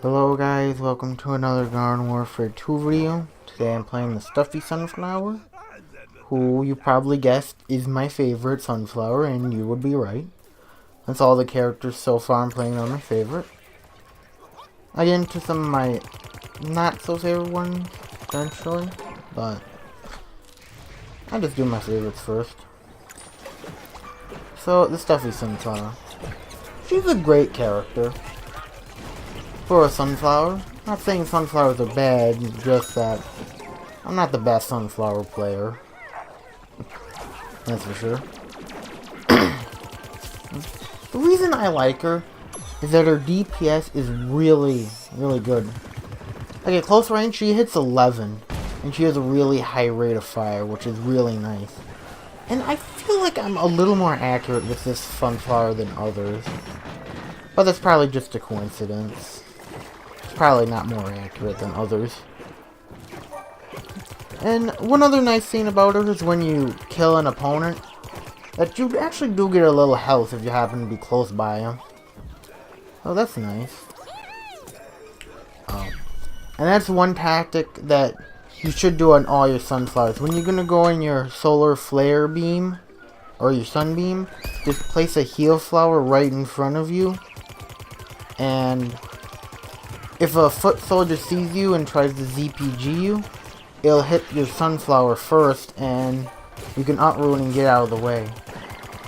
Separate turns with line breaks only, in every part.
Hello guys, welcome to another Garden Warfare 2 video. Today I'm playing the Stuffy Sunflower, who you probably guessed is my favorite sunflower, and you would be right. That's all the characters so far I'm playing are my favorite. I get into some of my not so favorite ones eventually, but I just do my favorites first. So, the Stuffy Sunflower. She's a great character for a sunflower. Not saying sunflowers are bad, just that I'm not the best sunflower player. That's for sure. The reason I like her is that her DPS is really, really good. Like at close range, she hits 11, and she has a really high rate of fire, which is really nice. And I feel like I'm a little more accurate with this sunflower than others. But that's probably just a coincidence. Probably not more accurate than others. And one other nice thing about her is when you kill an opponent, that you actually do get a little health if you happen to be close by him. Oh, that's nice. And that's one tactic that you should do on all your sunflowers. When you're gonna go in your solar flare beam, or your sunbeam, just place a heal flower right in front of you, and if a foot soldier sees you and tries to ZPG you, it'll hit your sunflower first, and you can uproot and get out of the way.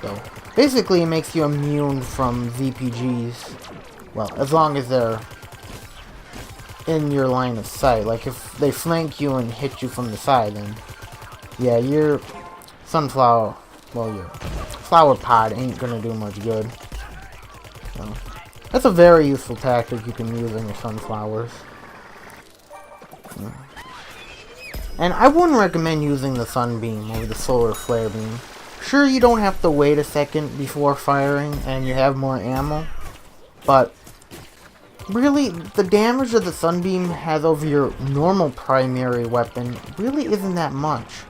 So, basically it makes you immune from ZPGs. Well, as long as they're in your line of sight. Like, if they flank you and hit you from the side, then yeah, your sunflower, well, your flower pod ain't gonna do much good. So, that's a very useful tactic you can use on your sunflowers. And I wouldn't recommend using the sunbeam over the solar flare beam. Sure, you don't have to wait a second before firing and you have more ammo, but really, the damage that the sunbeam has over your normal primary weapon really isn't that much.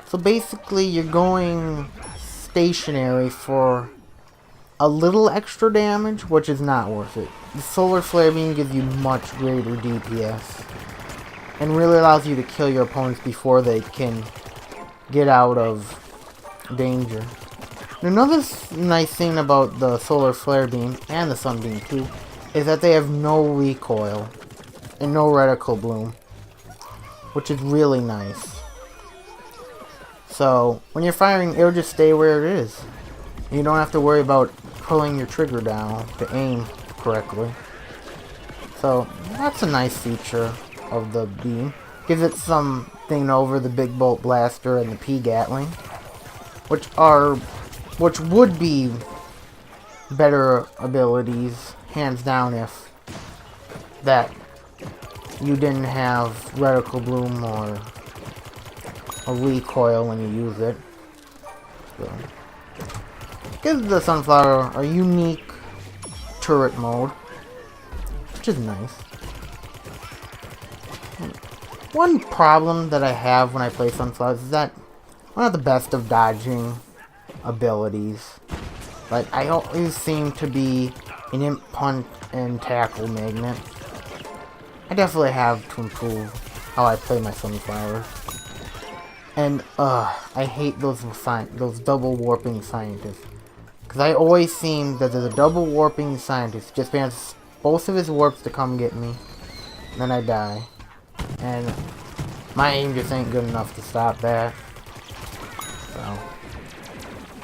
So basically, you're going stationary for a little extra damage, which is not worth it. The solar flare beam gives you much greater DPS, and really allows you to kill your opponents before they can get out of danger. And another nice thing about the solar flare beam, and the sunbeam too, is that they have no recoil and no reticle bloom, which is really nice. So when you're firing, it'll just stay where it is. You don't have to worry about pulling your trigger down to aim correctly. So that's a nice feature of the beam. Gives it something over the big bolt blaster and the P Gatling, which would be better abilities, hands down, if that you didn't have reticle bloom or a recoil when you use it. So, gives the sunflower a unique turret mode, which is nice. One problem that I have when I play sunflowers is that I'm not the best of dodging abilities. Like, I always seem to be an imp, punt, and tackle magnet. I definitely have to improve how I play my sunflowers. And, I hate those double warping scientists. Because I always seem that there's a double warping scientist just spans both of his warps to come get me. And then I die. And my aim just ain't good enough to stop that. So,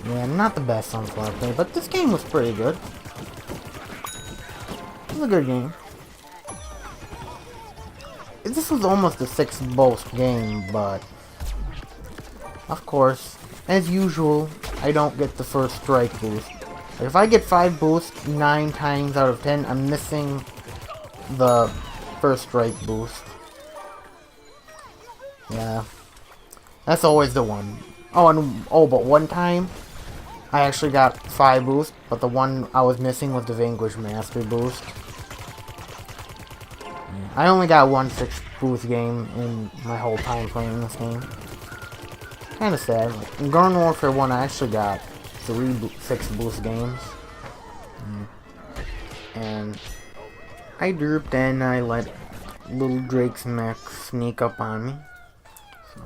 yeah, not the best sunflower player, but this game was pretty good. It was a good game. This was almost a 6-boost game, but of course, as usual, I don't get the first strike boost. Like, if I get 5 boosts 9 times out of 10, I'm missing the first strike boost. Yeah, that's always the one. But one time, I actually got 5 boosts, but the one I was missing was the Vanquish Master boost. I only got one 6-boost game in my whole time playing this game. Kinda sad. In Garden Warfare 1, I actually got 3 6-boost games. And I drooped and I let little Drake's mech sneak up on me. So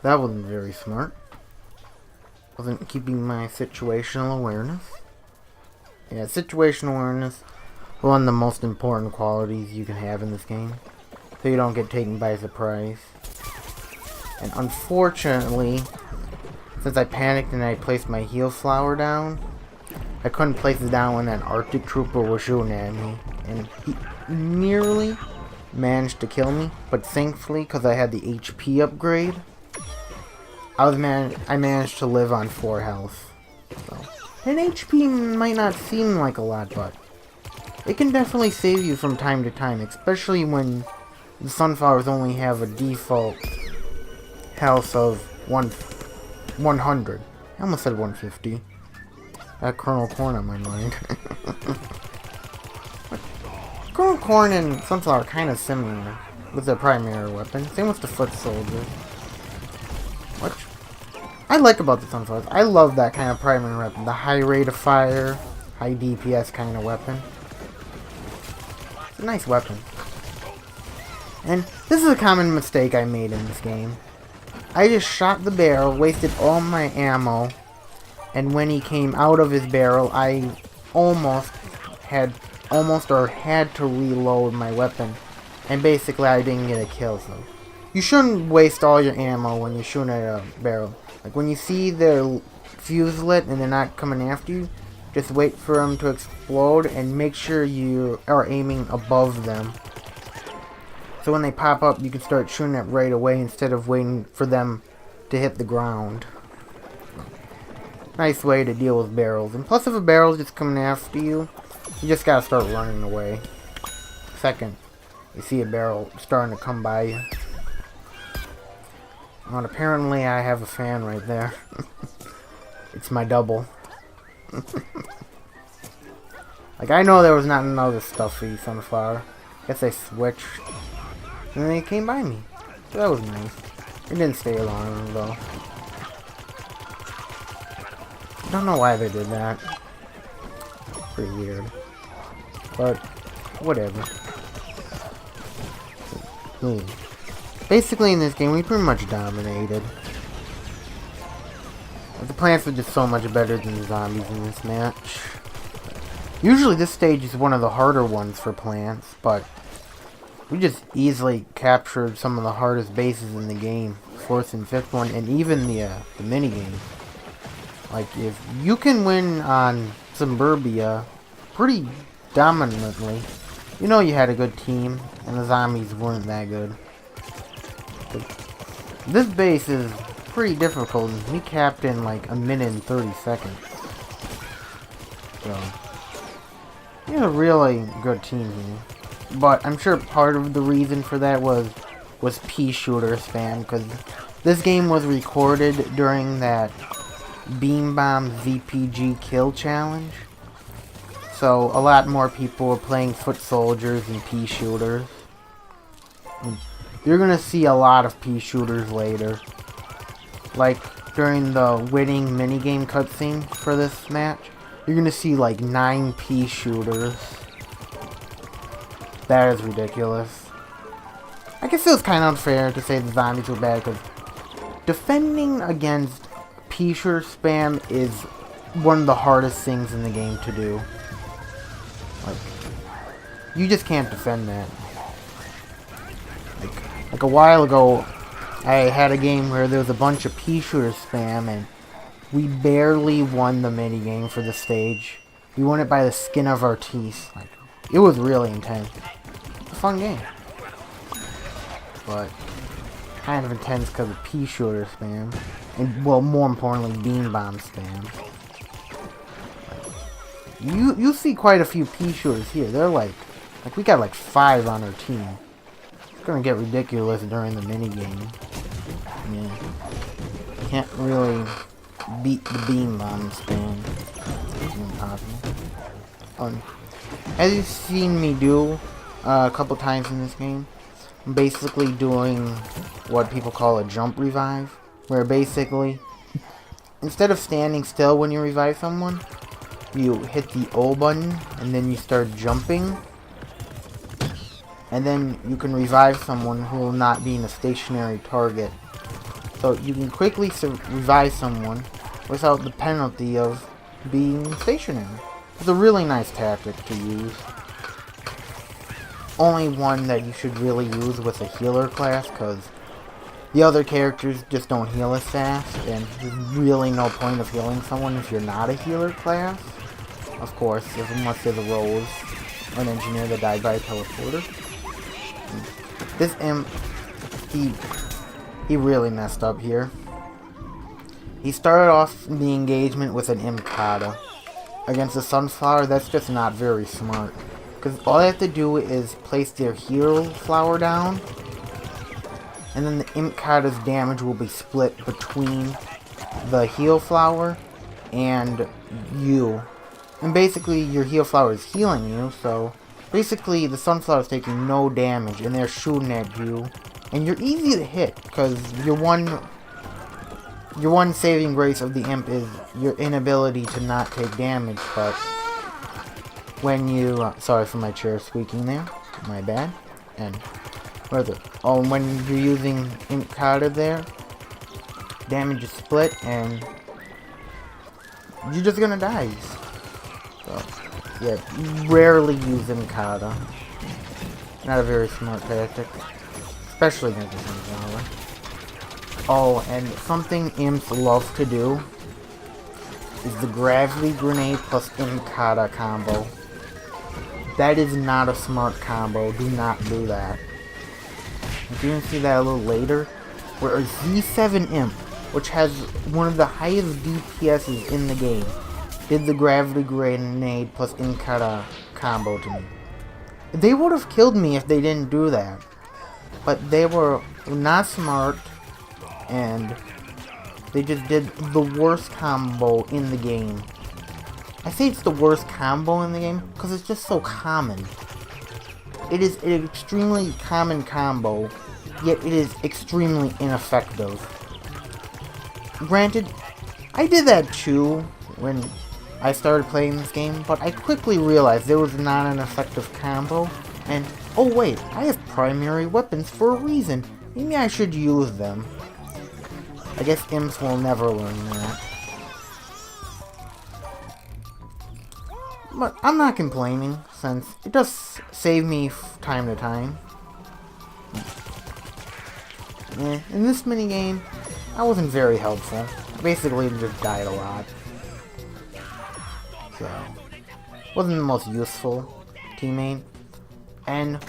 that wasn't very smart. Wasn't keeping my situational awareness. Yeah, situational awareness, one of the most important qualities you can have in this game, so you don't get taken by surprise. And unfortunately, since I panicked and I placed my heal flower down, I couldn't place it down when that Arctic Trooper was shooting at me, and he nearly managed to kill me, but thankfully, because I had the HP upgrade, I managed to live on 4 health. So. And HP might not seem like a lot, but it can definitely save you from time to time, especially when the sunflowers only have a default health of 100. I almost said 150. That Colonel Corn on my mind. Colonel Corn and Sunflower are kind of similar with their primary weapon. Same with the foot soldiers. What I like about the Sunflowers, I love that kind of primary weapon. The high rate of fire, high DPS kind of weapon. It's a nice weapon. And this is a common mistake I made in this game. I just shot the barrel, wasted all my ammo, and when he came out of his barrel, I had to reload my weapon, and basically I didn't get a kill. So you shouldn't waste all your ammo when you're shooting at a barrel. Like when you see their fuse lit and they're not coming after you, just wait for them to explode and make sure you are aiming above them. So when they pop up, you can start shooting it right away instead of waiting for them to hit the ground. Nice way to deal with barrels. And plus, if a barrel's just coming after you, you just gotta start running away. Second, you see a barrel starting to come by you. Well, apparently I have a fan right there. It's my double. Like, I know there was not another Stuffy Sunflower. Guess I switched. And then they came by me. So that was nice. It didn't stay long, though. I don't know why they did that. Pretty weird. But, whatever. Basically, in this game, we pretty much dominated. But the plants are just so much better than the zombies in this match. Usually, this stage is one of the harder ones for plants, but we just easily captured some of the hardest bases in the game. 4th and 5th one, and even the mini game. Like, if you can win on Suburbia pretty dominantly, you know you had a good team, and the zombies weren't that good. But this base is pretty difficult. We capped in like a minute and 30 seconds. So, we had a really good team here. But I'm sure part of the reason for that was pea shooter spam, because this game was recorded during that Beam Bomb VPG kill challenge. So a lot more people were playing foot soldiers and pea shooters. And you're gonna see a lot of pea shooters later. Like during the winning minigame cutscene for this match, you're gonna see like 9 pea shooters. That is ridiculous. I guess it was kind of unfair to say the zombies were bad, because defending against pea shooter spam is one of the hardest things in the game to do. Like, you just can't defend that. Like a while ago, I had a game where there was a bunch of pea shooter spam, and we barely won the minigame for the stage. We won it by the skin of our teeth. Like, it was really intense. It's a fun game. But kind of intense because of pea shooter spam. And, well, more importantly, beam bomb spam. You see quite a few pea shooters here. They're like we got like 5 on our team. It's gonna get ridiculous during the minigame. Yeah. Can't really beat the beam bomb spam. It's impossible. As you've seen me do a couple times in this game, I'm basically doing what people call a jump revive, where basically, instead of standing still when you revive someone, you hit the O button and then you start jumping. and then you can revive someone who will not be in a stationary target. So you can quickly revive someone without the penalty of being stationary. It's a really nice tactic to use. Only one that you should really use with a healer class, because the other characters just don't heal as fast, and there's really no point of healing someone if you're not a healer class. Of course, unless there's a Rose, an engineer that died by a teleporter. This imp, he really messed up here. He started off the engagement with an Imkata. Against the Sunflower, that's just not very smart. Because all they have to do is place their heal flower down, and then the Imkata's damage will be split between the heal flower and you. And basically, your heal flower is healing you, so basically the Sunflower is taking no damage, and they're shooting at you. And you're easy to hit, because your one saving grace of the imp is your inability to not take damage, but when you... sorry for my chair squeaking there, my bad. And where's it? Oh, when you're using Imkata there, damage is split, and you're just gonna die. So, yeah, rarely use Imkata. Not a very smart tactic. Especially against the Sunflower. Oh, and something imps love to do is the Gravity Grenade plus Imkata combo. That is not a smart combo. Do not do that. If you can see that a little later, where a Z7 imp, which has one of the highest DPSs in the game, did the Gravity Grenade plus Imkata combo to me. They would have killed me if they didn't do that. But they were not smart, and they just did the worst combo in the game. I say it's the worst combo in the game because it's just so common. It is an extremely common combo, yet it is extremely ineffective. Granted, I did that too when I started playing this game, but I quickly realized there was not an effective combo, and oh wait, I have primary weapons for a reason. Maybe I should use them. I guess imps will never learn that. But I'm not complaining, since it does save me time to time. In this minigame, I wasn't very helpful. Basically, just died a lot. So, wasn't the most useful teammate. And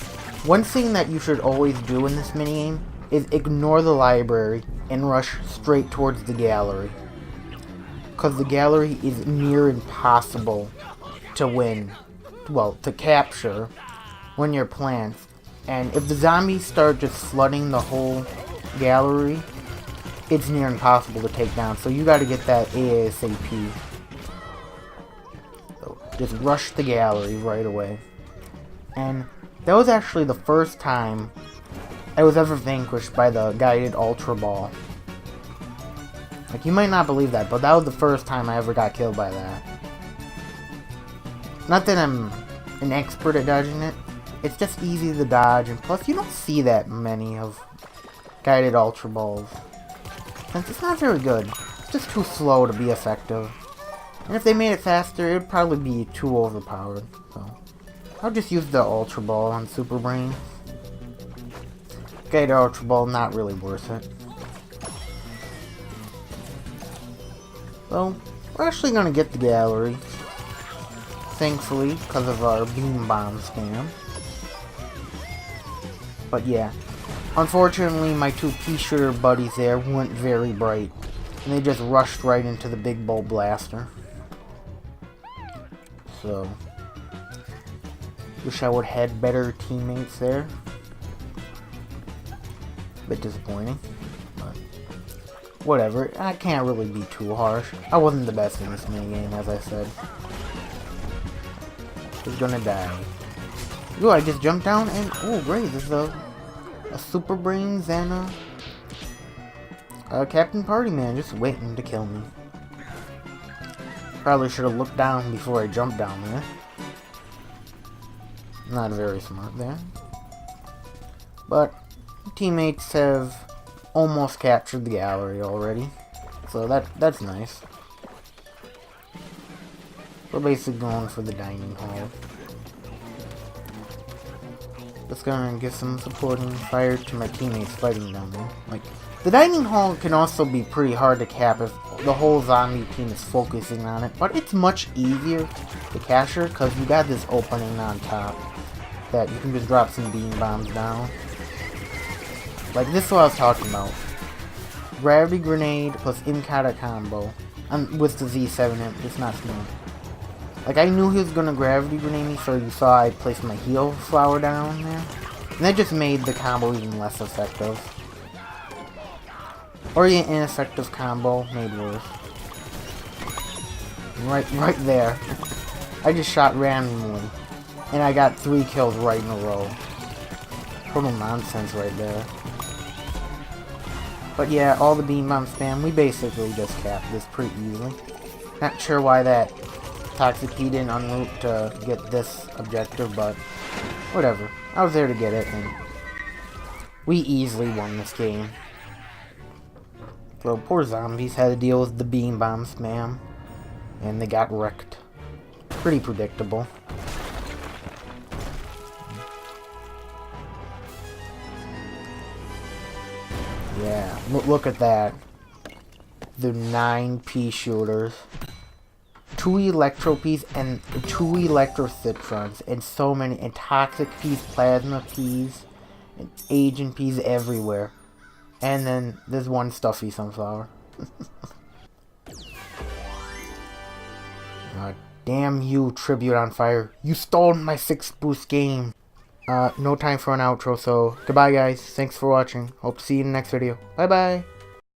one thing that you should always do in this minigame is ignore the library and rush straight towards the gallery. Because the gallery is near impossible to win, well, to capture when you're plants. And if the zombies start just flooding the whole gallery, it's near impossible to take down. So you gotta get that ASAP. So just rush the gallery right away. And that was actually the first time I was ever vanquished by the guided Ultra Ball. Like, you might not believe that, but that was the first time I ever got killed by that. Not that I'm an expert at dodging it, it's just easy to dodge, and plus you don't see that many of guided Ultra Balls. Since it's not very good, it's just too slow to be effective. And if they made it faster, it would probably be too overpowered, so I'll just use the Ultra Ball on Super Brain. Guided Ultra Ball, not really worth it. So, we're actually gonna get the gallery. Thankfully, because of our beam bomb scam. But yeah, unfortunately my two pea shooter buddies there weren't very bright. And they just rushed right into the big bolt blaster. So, wish I would have had better teammates there. Bit disappointing, but whatever. I can't really be too harsh. I wasn't the best in this minigame, as I said. Just gonna die. Ooh, I just jumped down and oh great, there's a Super Brains and a Captain Partyman just waiting to kill me. Probably should have looked down before I jumped down there. Not very smart there. But teammates have almost captured the gallery already. So that's nice. We're basically going for the dining hall. Just gonna give some supporting fire to my teammates fighting down there. Like, the dining hall can also be pretty hard to cap if the whole zombie team is focusing on it, but it's much easier to capture because you got this opening on top that you can just drop some beam bombs down. Like, this is what I was talking about. Gravity grenade plus Imkata combo. With the Z7 imp, it's not smooth. Like, I knew he was gonna gravity grenade me, so you saw I placed my heal flower down there. And that just made the combo even less effective. Or the ineffective combo made worse. Right there. I just shot randomly. And I got 3 kills right in a row. Total nonsense right there. But yeah, all the beam bomb spam, we basically just capped this pretty easily. Not sure why that Toxic P didn't unloop to get this objective, but whatever. I was there to get it, and we easily won this game. So poor zombies had to deal with the beam bomb spam, and they got wrecked. Pretty predictable. Yeah, look at that. The 9 pea shooters. 2 electro peas and 2 electro citrons and so many, and toxic peas, plasma peas, and agent peas everywhere. And then there's 1 stuffy sunflower. Damn you, Tribute on Fire. You stole my 6 boost game. No time for an outro, so goodbye guys. Thanks for watching. Hope to see you in the next video. Bye bye.